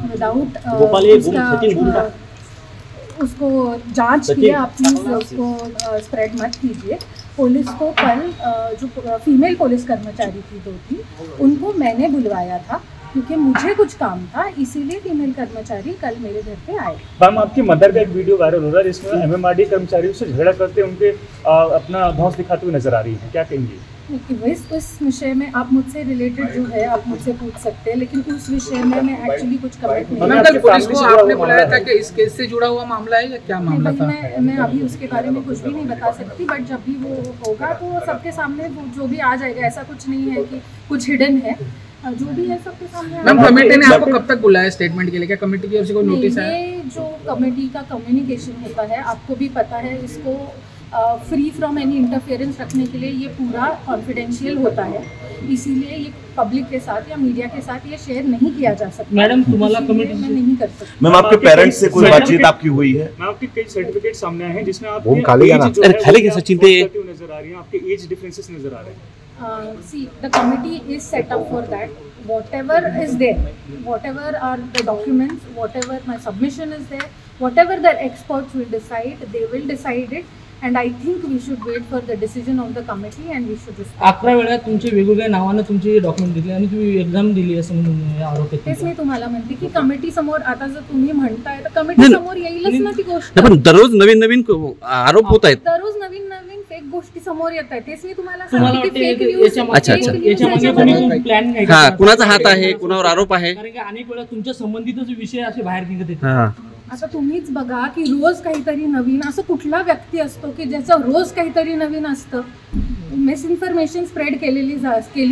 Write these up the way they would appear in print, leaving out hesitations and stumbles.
Without उसको जांच किए आप प्लीज़ उसको स्प्रेड मत कीजिए। पुलिस को कल जो फीमेल पुलिस कर्मचारी थी 2-3 उनको मैंने बुलवाया था क्योंकि मुझे कुछ काम था, इसीलिए फीमेल कर्मचारी कल मेरे घर पे आए। मैम आपकी मदर का एक वीडियो वायरल हो रहा है जिसमें एमएमआरडी कर्मचारियों से झगड़ा करते उनके अपना धौंस दिखाते हुए नजर आ रही है, क्या कहेंगे? इस विषय में आप मुझसे रिलेटेड जो है आप मुझसे पूछ सकते हैं, लेकिन उस विषय में मैं एक्चुअली कुछ कमेंट नहीं। कल पुलिस को आपने बुलाया था कि इस केस से जुड़ा हुआ मामला है या क्या मामला था? मैं अभी उसके बारे में कुछ भी नहीं बता सकती, बट जब भी वो होगा तो सबके सामने जो भी आ जाएगा। ऐसा कुछ नहीं है कि कुछ हिडन है, जो भी है सबके सामने। मैम कमेटी ने आपको कब तक बुलाया स्टेटमेंट के लिए? क्या कमेटी की ओर से कोई नोटिस है? ये जो कमेटी का कम्युनिकेशन होता है आपको भी पता है, इसको फ्री फ्रॉम एनी इंटरफेरेंस रखने के लिए ये पूरा कॉन्फिडेंशियल होता है, इसीलिए ये पब्लिक के साथ या मीडिया के साथ ये शेयर नहीं किया जा सकता। मैडम तुम्हारा कमेटी में नहीं कर सकती। मैम आपके पेरेंट्स से कोई बातचीत आपकी हुई है? मैम आपके कई सर्टिफिकेट सामने आए हैं जिसमें आप खाली के सचिन पे नजर आ रही है, आपके एज डिफरेंसेस नजर आ रहे हैं। See, the committee is set up for that. Whatever is there, whatever are the documents, whatever my submission is there, whatever the experts will decide, they will decide it. And I think we should wait for the decision of the committee and we should respect. 11 वेळा तुमचे वेगवेगळ्या नावाने तुमचे document दिले आणि तुम्ही exam दिली असं म्हणून आरोप आहे। तेच मी तुम्हाला म्हणते की कमिटी समोर आता जर तुम्ही म्हणताय तर कमिटी समोर येईलच ना ती गोष्ट। पण दररोज नवीन नवीन आरोप होत आहेत, दररोज नवीन नवीन फेक गोष्टी समोर येत आहेत। तेच मी तुम्हाला सांगते की फेक न्यूज अच्छा याच्या मागे प्लॅन नाही हा कुणाचा हात आहे, कुणावर आरोप आहे? कारण की अनेक वेळा तुमच्या संबंधितच विषय असे बाहेर निघत आहेत। आता तुम्हीच बघा की रोज काहीतरी नवीन, असं कुठला व्यक्ती असतो की ज्याचं रोज काहीतरी नवीन असतं? मिसइन्फॉर्मेशन स्प्रेड केली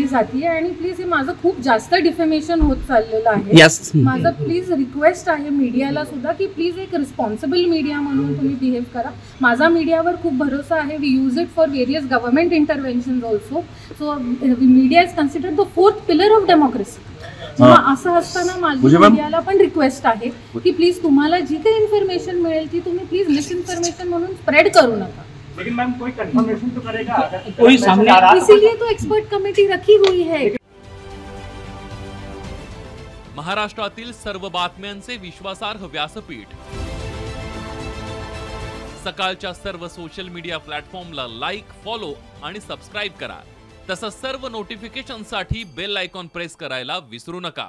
जाते आणि प्लीज हे माझं खूप जास्त डिफेमेशन होत चाललेलं आहे। माझं प्लीज रिक्वेस्ट आहे मीडियाला सुद्धा की प्लीज एक रिस्पॉन्सिबल मीडिया म्हणून तुम्ही बिहेव करा। माझा मीडियावर खूप भरोसा आहे, we use it for various government intervention also. So media is considered the 4th pillar of democracy. असं असताना माझी मीडियाला पण रिक्वेस्ट आहे की प्लीज तुम्हाला जी काही इन्फॉर्मेशन मिळेल ती तुम्ही प्लीज मिसइन्फॉर्मेशन म्हणून स्प्रेड करू नका। लेकिन मैम कोई कंफर्मेशन तो करेगा अगर कोई सामने, इसीलिए तो एक्सपर्ट कमेटी रखी हुई है। महाराष्ट्रातील सर्व बातम्यांचे विश्वासार्ह व्यासपीठ, सकाळच्या सर्व सोशल मीडिया प्लॅटफॉर्मला लाईक, फॉलो आणि सबस्क्राईब करा। तसंच सर्व नोटिफिकेशनसाठी बेल आयकॉन प्रेस करायला विसरू नका।